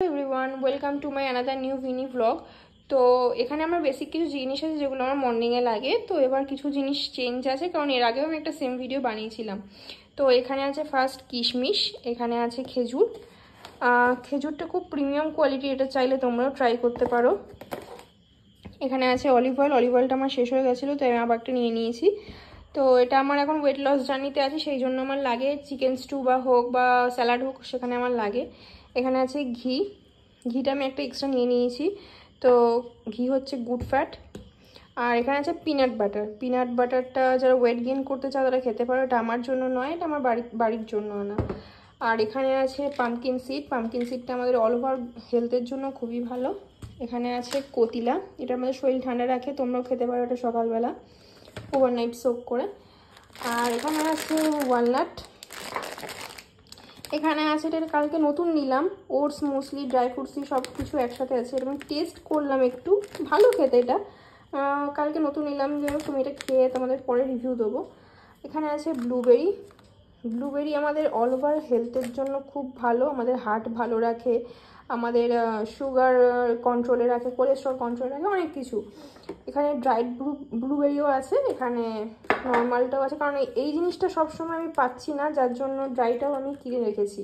Everyone, welcome to my another new ভিনি blog. তো এখানে আমার বেসিক কিছু জিনিস আছে যেগুলো আমার মর্নিংয়ে লাগে। তো এবার কিছু জিনিস চেঞ্জ আছে, কারণ এর আগেও আমি একটা সেম ভিডিও বানিয়েছিলাম। তো এখানে আছে ফার্স্ট কিশমিশ, এখানে আছে খেজুর। খেজুরটা খুব প্রিমিয়াম কোয়ালিটি, এটা চাইলে তোমরাও ট্রাই করতে পারো। এখানে আছে অলিভ অয়েল, অলিভ অয়েলটা আমার শেষ হয়ে গেছিলো, তো আমি আবার একটা নিয়ে নিয়েছি। তো এটা আমার এখন ওয়েট লস জার্নিতে আছে, সেই জন্য আমার লাগে চিকেন স্টু বা হোক বা স্যালাড হোক, সেখানে আমার লাগে। এখানে আছে ঘি, ঘিটা আমি একটা এক্সট্রা নিয়ে নিয়েছি। তো ঘি হচ্ছে গুড ফ্যাট। আর এখানে আছে পিনাট বাটার, পিনাট বাটারটা যারা ওয়েট গেইন করতে চাও তারা খেতে পারো, এটা আমার জন্য নয়, এটা আমার বাড়ির জন্য আনা। আর এখানে আছে পামকিন সিড, পামকিন সিডটা আমাদের অল ওভার হেলথের জন্য খুবই ভালো। এখানে আছে কতিলা, এটা আমাদের শরীর ঠান্ডা রাখে, তোমরাও খেতে পারো এটা সকালবেলা ওভারনাইট সোক করে। আর এখানে আছে ওয়ালনাট, এখানে আছে এটা কালকে নতুন নিলাম, ওটস মুসলি ড্রাই ফ্রুটসি সব কিছু একসাথে আছে। এটা আমি টেস্ট করলাম, একটু ভালো খেতে এটা, কালকে নতুন নিলাম। যে তুমি এটা খেয়ে তোমাদের পরে রিভিউ দেবো। এখানে আছে ব্লুবেরি, ব্লুবেরি আমাদের অল ওভার হেলথের জন্য খুব ভালো, আমাদের হার্ট ভালো রাখে, আমাদের সুগার কন্ট্রোলে রাখে, কোলেস্ট্রল কন্ট্রোলে রাখে, অনেক কিছু। এখানে ড্রাইড ব্লুবেরিও আছে, এখানে নর্মালটাও আছে, কারণ এই জিনিসটা সবসময় আমি পাচ্ছি না, যার জন্য ড্রাইটাও আমি কিনে রেখেছি।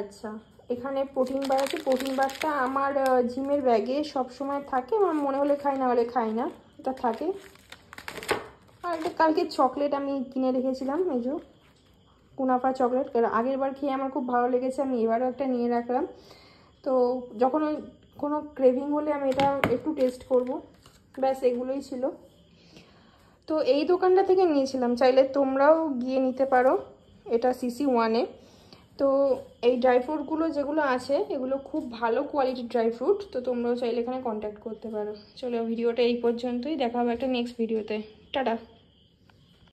আচ্ছা, এখানে প্রোটিন বার আছে, প্রোটিন বারটা আমার জিমের ব্যাগে সবসময় থাকে, আমার মনে হলে খাই, না হলে খাই না, এটা থাকে। আর এটা কালকে চকলেট আমি কিনে রেখেছিলাম, এই যে কুনাফা চকলেট, আগের বার খেয়ে আমার খুব ভালো লেগেছে, আমি এবারও একটা নিয়ে রাখলাম। তো যখন কোনো ক্রেভিং হলে আমি এটা একটু টেস্ট করব, ব্যাস এগুলোই ছিল। তো এই দোকানটা থেকে নিয়েছিলাম, চাইলে তোমরাও গিয়ে নিতে পারো, এটা CC1-এ। তো এই ড্রাই ফ্রুটগুলো যেগুলো আছে এগুলো খুব ভালো কোয়ালিটির ড্রাই ফ্রুট, তো তোমরাও চাইলে এখানে কন্ট্যাক্ট করতে পারো। চলো ভিডিওটা এই পর্যন্তই, দেখা হবে একটা নেক্সট ভিডিওতে, টাটা।